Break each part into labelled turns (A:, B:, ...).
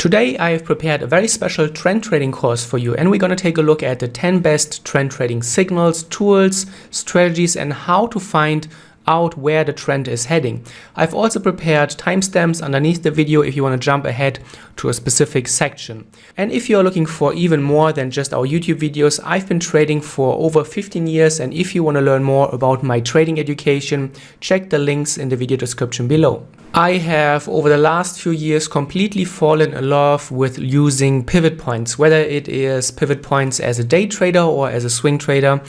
A: Today I have prepared a very special trend trading course for you, and we're going to take a look at the 10 best trend trading signals, tools, strategies, and how to find out where the trend is heading. I've also prepared timestamps underneath the video if you want to jump ahead to a specific section. And if you're looking for even more than just our YouTube videos, I've been trading for over 15 years, and if you want to learn more about my trading education, check the links in the video description below. I have over the last few years completely fallen in love with using pivot points, whether it is pivot points as a day trader or as a swing trader.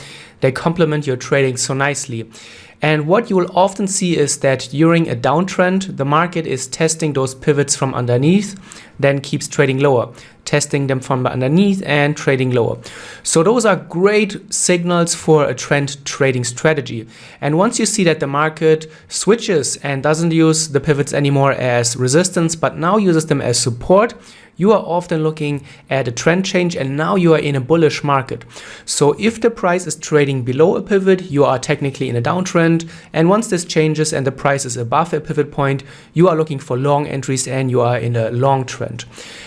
A: They complement your trading so nicely. And what you will often see is that during a downtrend, the market is testing those pivots from underneath, then keeps trading lower, testing them from underneath and trading lower. So those are great signals for a trend trading strategy. And once you see that the market switches and doesn't use the pivots anymore as resistance, but now uses them as support, you are often looking at a trend change, and now you are in a bullish market. So if the price is trading below a pivot, you are technically in a downtrend. And once this changes and the price is above a pivot point, you are looking for long entries and you are in a long trend.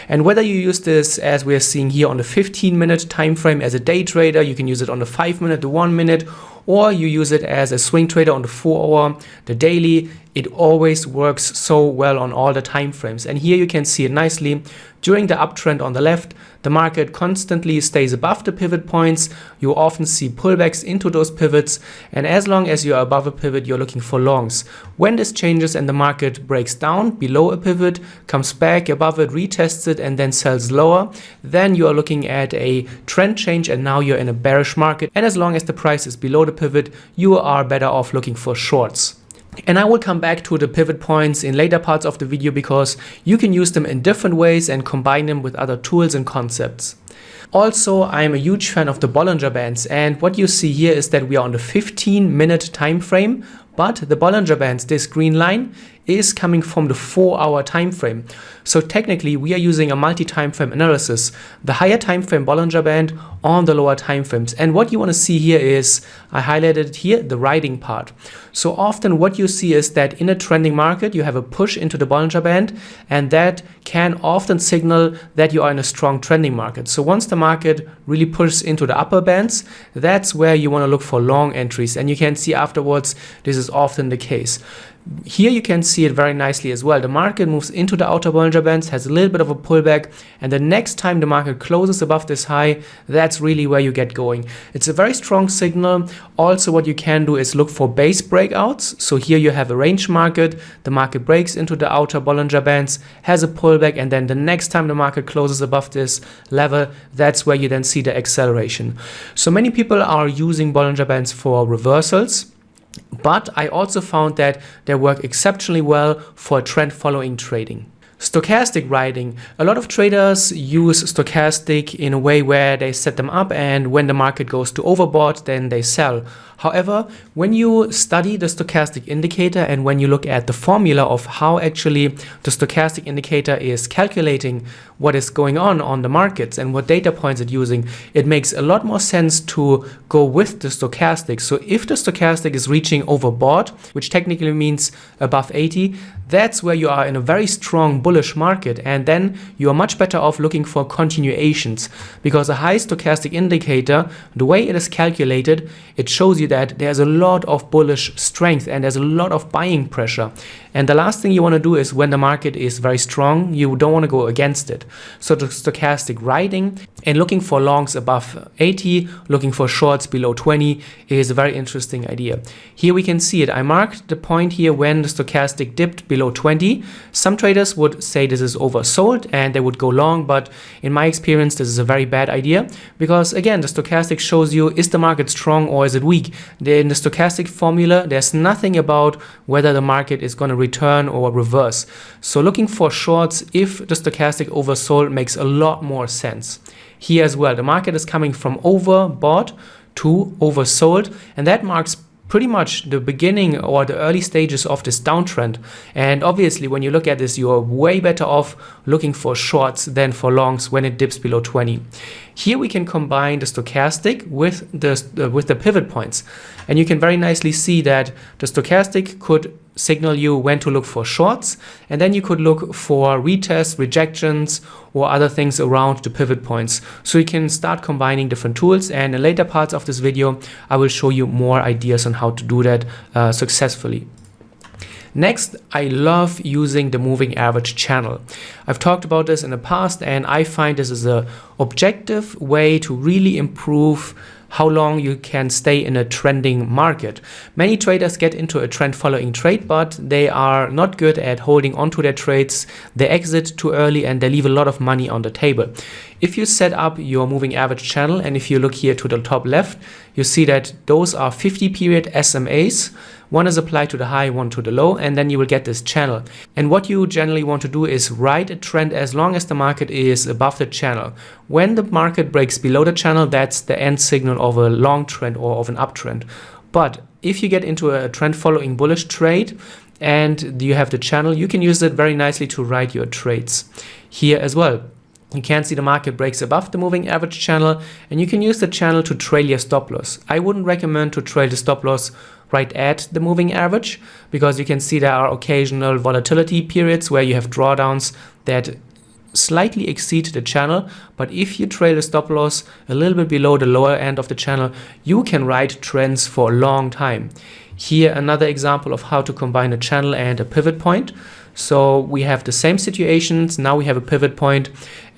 A: And whether you use this, as we are seeing here, on the 15-minute time frame as a day trader, you can use it on the 5-minute, the 1-minute, or you use it as a swing trader on the 4-hour, the daily. It always works so well on all the time frames. And here you can see it nicely. During the uptrend on the left, the market constantly stays above the pivot points. You often see pullbacks into those pivots. And as long as you are above a pivot, you're looking for longs. When this changes and the market breaks down below a pivot, comes back above it, retests it, and then sells lower, then you are looking at a trend change, and now you're in a bearish market. And as long as the price is below the pivot, you are better off looking for shorts. And I will come back to the pivot points in later parts of the video because you can use them in different ways and combine them with other tools and concepts. Also, I am a huge fan of the Bollinger Bands, and what you see here is that we are on the 15-minute time frame, but the Bollinger Bands, this green line, is coming from the 4-hour time frame. So technically we are using a multi-time frame analysis, the higher time frame Bollinger Band on the lower time frames. And what you want to see here is, I highlighted it here, the riding part. So often what you see is that in a trending market, you have a push into the Bollinger Band, and that can often signal that you are in a strong trending market. So once the market really pushes into the upper bands, that's where you want to look for long entries. And you can see afterwards, this is often the case. Here you can see it very nicely as well. The market moves into the outer Bollinger Bands, has a little bit of a pullback, and the next time the market closes above this high, that's really where you get going. It's a very strong signal. Also, what you can do is look for base breakouts. So here you have a range market, the market breaks into the outer Bollinger Bands, has a pullback, and then the next time the market closes above this level, that's where you then see the acceleration. So many people are using Bollinger Bands for reversals, but I also found that they work exceptionally well for trend following trading. Stochastic riding. A lot of traders use stochastic in a way where they set them up, and when the market goes to overbought, then they sell. However, when you study the stochastic indicator and when you look at the formula of how actually the stochastic indicator is calculating what is going on the markets and what data points it's using, it makes a lot more sense to go with the stochastic. So if the stochastic is reaching overbought, which technically means above 80, that's where you are in a very strong bullish market, and then you are much better off looking for continuations, because a high stochastic indicator, the way it is calculated, it shows you that there's a lot of bullish strength and there's a lot of buying pressure. And the last thing you want to do is, when the market is very strong, you don't want to go against it. So the stochastic riding and looking for longs above 80, looking for shorts below 20 is a very interesting idea. Here we can see it. I marked the point here when the stochastic dipped below 20. Some traders would say this is oversold and they would go long, but in my experience, this is a very bad idea, because again, the stochastic shows you, is the market strong or is it weak? In the stochastic formula, there's nothing about whether the market is going to return or reverse. So looking for shorts, if the stochastic oversold, makes a lot more sense. Here as well, the market is coming from overbought to oversold, and that marks pretty much the beginning or the early stages of this downtrend. And obviously, when you look at this, you are way better off looking for shorts than for longs when it dips below 20. Here we can combine the stochastic with the pivot points, and you can very nicely see that the stochastic could signal you when to look for shorts, and then you could look for retests, rejections, or other things around the pivot points. So you can start combining different tools, and in later parts of this video I will show you more ideas on how to do that successfully. Next, I love using the moving average channel. I've talked about this in the past, and I find this is an objective way to really improve how long you can stay in a trending market. Many traders get into a trend following trade, but they are not good at holding onto their trades. They exit too early and they leave a lot of money on the table. If you set up your moving average channel, and if you look here to the top left, you see that those are 50 period SMAs. One is applied to the high, one to the low, and then you will get this channel. And what you generally want to do is ride a trend as long as the market is above the channel. When the market breaks below the channel, that's the end signal of a long trend or of an uptrend. But if you get into a trend following bullish trade and you have the channel, you can use it very nicely to ride your trades here as well. You can see the market breaks above the moving average channel, and you can use the channel to trail your stop loss. I wouldn't recommend to trail the stop loss right at the moving average, because you can see there are occasional volatility periods where you have drawdowns that slightly exceed the channel. But if you trail the stop loss a little bit below the lower end of the channel, you can ride trends for a long time. Here another example of how to combine a channel and a pivot point. So we have the same situations, now we have a pivot point,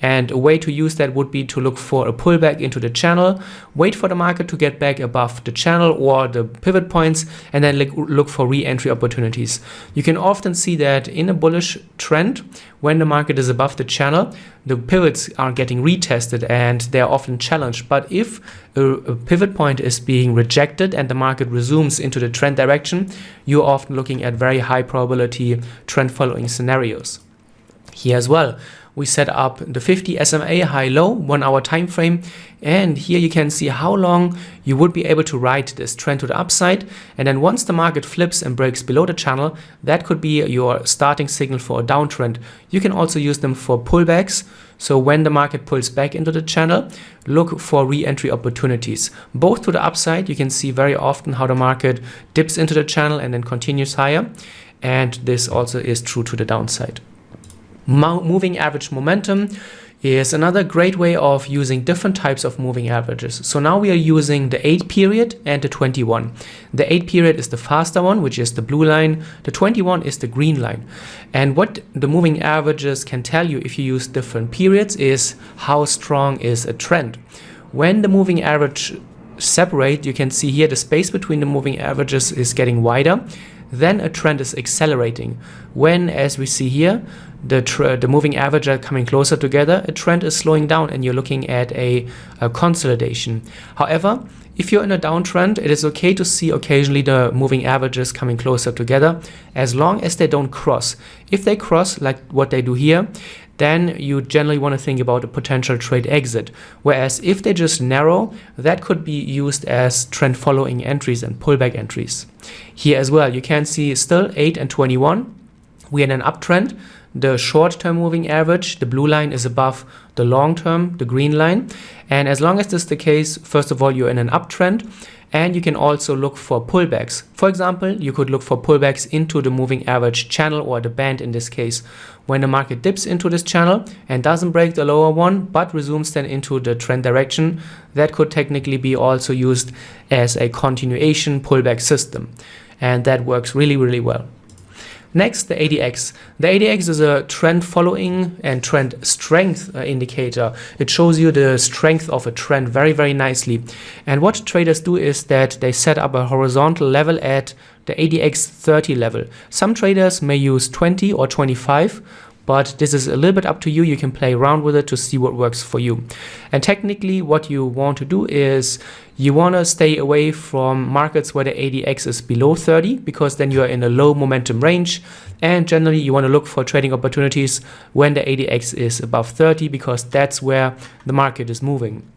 A: and a way to use that would be to look for a pullback into the channel, wait for the market to get back above the channel or the pivot points, and then look for re-entry opportunities. You can often see that in a bullish trend, when the market is above the channel, the pivots are getting retested and they are often challenged. But if a pivot point is being rejected and the market resumes into the trend direction, you're often looking at very high probability trend following scenarios. Here as well, we set up the 50 SMA high-low 1 hour time frame, and here you can see how long you would be able to ride this trend to the upside. And then once the market flips and breaks below the channel, that could be your starting signal for a downtrend. You can also use them for pullbacks. So when the market pulls back into the channel, look for re-entry opportunities. Both to the upside, you can see very often how the market dips into the channel and then continues higher. And this also is true to the downside. Moving average momentum is another great way of using different types of moving averages. So now we are using the 8 period and the 21. The 8 period is the faster one, which is the blue line. The 21 is the green line. And what the moving averages can tell you if you use different periods is how strong is a trend. When the moving average separate, you can see here the space between the moving averages is getting wider. Then a trend is accelerating. When, as we see here, the moving averages are coming closer together, a trend is slowing down and you're looking at a consolidation. However, if you're in a downtrend, it is okay to see occasionally the moving averages coming closer together, as long as they don't cross. If they cross, like what they do here, then you generally want to think about a potential trade exit. Whereas if they just narrow, that could be used as trend following entries and pullback entries. Here as well, you can see still 8 and 21. We're in an uptrend. The short-term moving average, the blue line, is above the long-term, the green line. And as long as this is the case, first of all, you're in an uptrend. And you can also look for pullbacks. For example, you could look for pullbacks into the moving average channel, or the band in this case. When the market dips into this channel and doesn't break the lower one, but resumes then into the trend direction, that could technically be also used as a continuation pullback system. And that works really, really well. Next, the ADX. The ADX is a trend following and trend strength indicator. It shows you the strength of a trend very, very nicely. And what traders do is that they set up a horizontal level at the ADX 30 level. Some traders may use 20 or 25, but this is a little bit up to you. You can play around with it to see what works for you. And technically what you want to do is you want to stay away from markets where the ADX is below 30, because then you're in a low momentum range. And generally you want to look for trading opportunities when the ADX is above 30, because that's where the market is moving.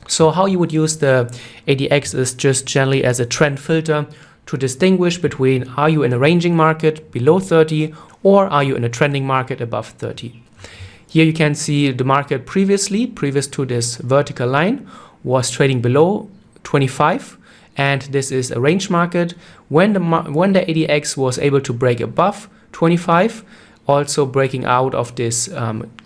A: So how you would use the ADX is just generally as a trend filter to distinguish between, are you in a ranging market below 30 or are you in a trending market above 30. Here you can see the market previous to this vertical line was trading below 25, and this is a range market. When the ADX was able to break above 25, also breaking out of this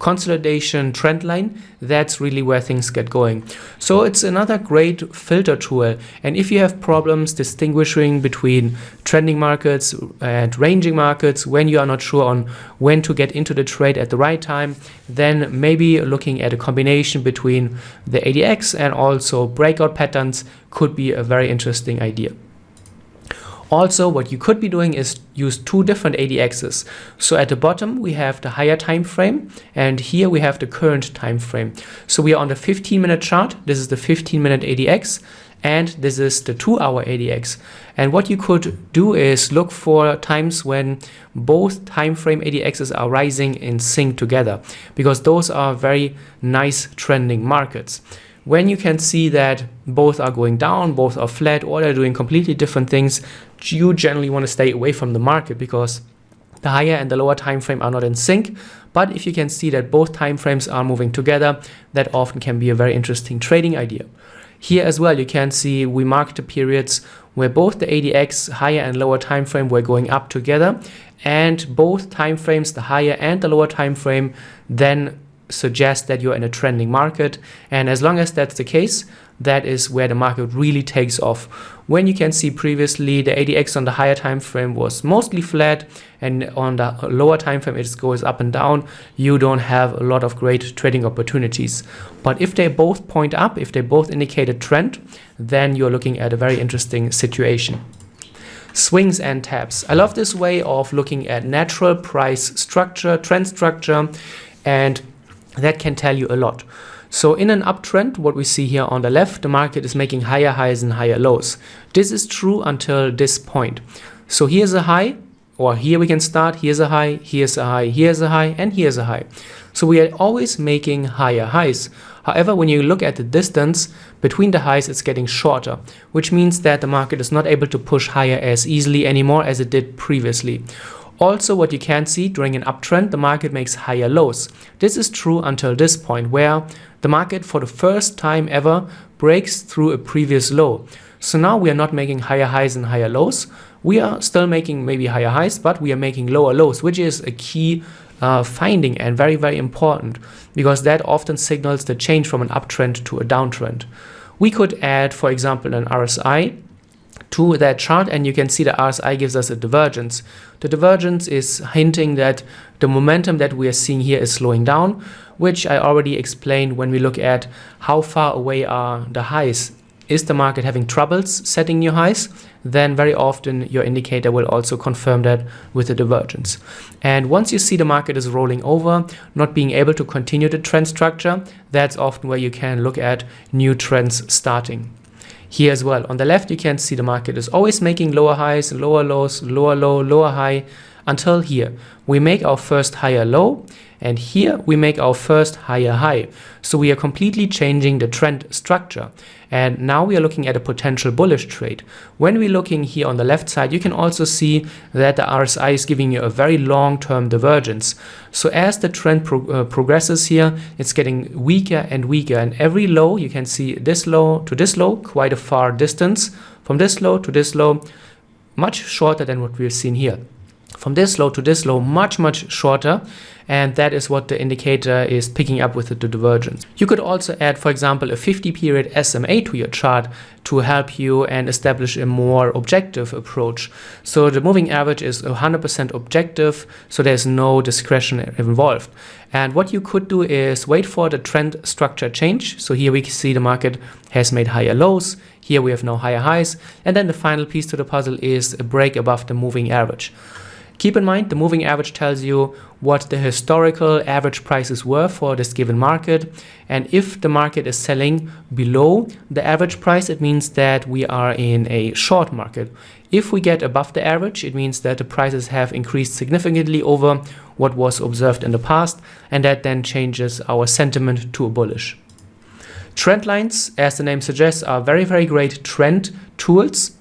A: consolidation trend line, that's really where things get going. So it's another great filter tool. And if you have problems distinguishing between trending markets and ranging markets, when you are not sure on when to get into the trade at the right time, then maybe looking at a combination between the ADX and also breakout patterns could be a very interesting idea. Also, what you could be doing is use two different ADXs. So at the bottom, we have the higher time frame, and here we have the current time frame. So we are on the 15-minute chart. This is the 15-minute ADX, and this is the 2-hour ADX. And what you could do is look for times when both time frame ADXs are rising in sync together, because those are very nice trending markets. When you can see that both are going down, both are flat, or they're doing completely different things, you generally want to stay away from the market because the higher and the lower time frame are not in sync. But if you can see that both time frames are moving together, that often can be a very interesting trading idea. Here as well, you can see we marked the periods where both the ADX higher and lower time frame were going up together, and both time frames, the higher and the lower time frame, then suggest that you're in a trending market. And as long as that's the case, that is where the market really takes off. When you can see previously the ADX on the higher time frame was mostly flat, and on the lower time frame it goes up and down, you don't have a lot of great trading opportunities. But if they both point up, if they both indicate a trend, then you're looking at a very interesting situation. Swings and taps. I love this way of looking at natural price structure, trend structure, and that can tell you a lot. So in an uptrend, what we see here on the left, the market is making higher highs and higher lows. This is true until this point. So here's a high, or here we can start, here's a high, here's a high, here's a high, and here's a high. So we are always making higher highs. However, when you look at the distance between the highs, it's getting shorter, which means that the market is not able to push higher as easily anymore as it did previously. Also, what you can see during an uptrend, the market makes higher lows. This is true until this point, where the market for the first time ever breaks through a previous low. So now we are not making higher highs and higher lows. We are still making maybe higher highs, but we are making lower lows, which is a key finding and very, very important, because that often signals the change from an uptrend to a downtrend. We could add, for example, an RSI to that chart, and you can see the RSI gives us a divergence. The divergence is hinting that the momentum that we are seeing here is slowing down, which I already explained when we look at how far away are the highs. Is the market having troubles setting new highs? Then very often your indicator will also confirm that with the divergence. And once you see the market is rolling over, not being able to continue the trend structure, that's often where you can look at new trends starting. Here as well, on the left, you can see the market is always making lower highs, lower lows, lower low, lower high, until here. We make our first higher low, and here we make our first higher high. So we are completely changing the trend structure. And now we are looking at a potential bullish trade. When we're looking here on the left side, you can also see that the RSI is giving you a very long-term divergence. So as the trend progresses here, it's getting weaker and weaker. And every low, you can see this low to this low, quite a far distance. From this low to this low, much shorter than what we've seen here. From this low to this low, much, much shorter. And that is what the indicator is picking up with the divergence. You could also add, for example, a 50-period SMA to your chart to help you and establish a more objective approach. So the moving average is 100% objective, so there's no discretion involved. And what you could do is wait for the trend structure change. So here we can see the market has made higher lows. Here we have now higher highs. And then the final piece to the puzzle is a break above the moving average. Keep in mind, the moving average tells you what the historical average prices were for this given market. And if the market is selling below the average price, it means that we are in a short market. If we get above the average, it means that the prices have increased significantly over what was observed in the past, and that then changes our sentiment to bullish. Trend lines, as the name suggests, are very, very great trend tools,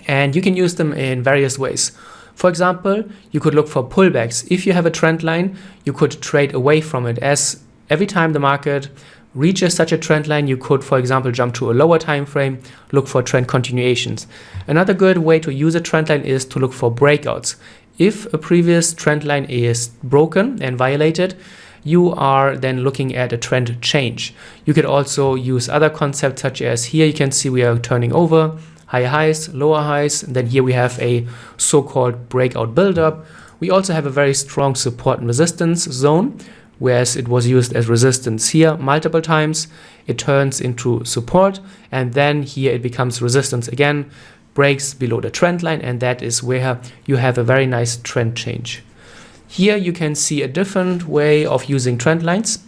A: and you can use them in various ways. For example, you could look for pullbacks. If you have a trend line, you could trade away from it, as every time the market reaches such a trend line, you could, for example, jump to a lower time frame, look for trend continuations. Another good way to use a trend line is to look for breakouts. If a previous trend line is broken and violated, you are then looking at a trend change. You could also use other concepts, such as here you can see we are turning over, higher highs, lower highs, and then here we have a so-called breakout buildup. We also have a very strong support and resistance zone, whereas it was used as resistance here multiple times. It turns into support, and then here it becomes resistance again, breaks below the trend line, and that is where you have a very nice trend change. Here you can see a different way of using trend lines,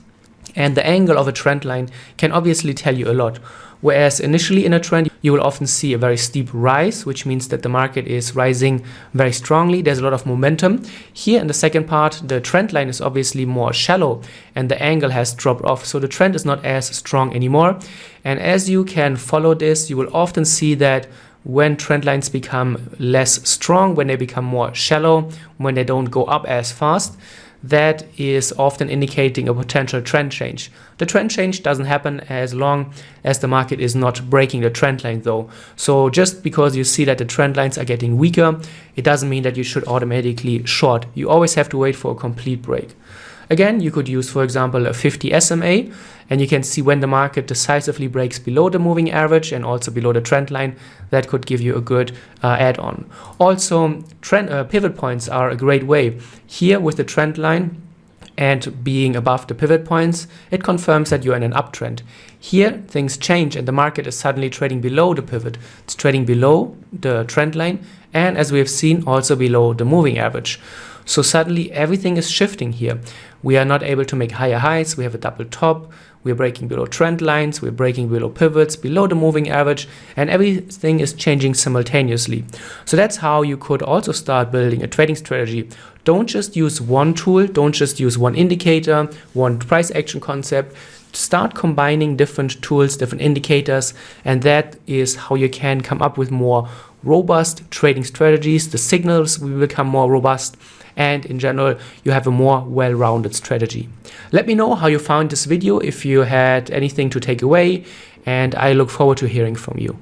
A: and the angle of a trend line can obviously tell you a lot. Whereas initially in a trend, you will often see a very steep rise, which means that the market is rising very strongly. There's a lot of momentum. Here in the second part, the trend line is obviously more shallow and the angle has dropped off. So the trend is not as strong anymore. And as you can follow this, you will often see that when trend lines become less strong, when they become more shallow, when they don't go up as fast, that is often indicating a potential trend change. The trend change doesn't happen as long as the market is not breaking the trend line though. So just because you see that the trend lines are getting weaker, it doesn't mean that you should automatically short. You always have to wait for a complete break. Again, you could use, for example, a 50 SMA, and you can see when the market decisively breaks below the moving average and also below the trend line. That could give you a good add-on. Also, pivot points are a great way. Here with the trend line and being above the pivot points, it confirms that you're in an uptrend. Here, things change and the market is suddenly trading below the pivot. It's trading below the trend line and, as we have seen, also below the moving average. So suddenly everything is shifting here. We are not able to make higher highs. We have a double top. We're breaking below trend lines. We're breaking below pivots, below the moving average, and everything is changing simultaneously. So that's how you could also start building a trading strategy. Don't just use one tool. Don't just use one indicator, one price action concept. Start combining different tools, different indicators, and that is how you can come up with more robust trading strategies. The signals will become more robust, and in general, you have a more well-rounded strategy. Let me know how you found this video, if you had anything to take away, and I look forward to hearing from you.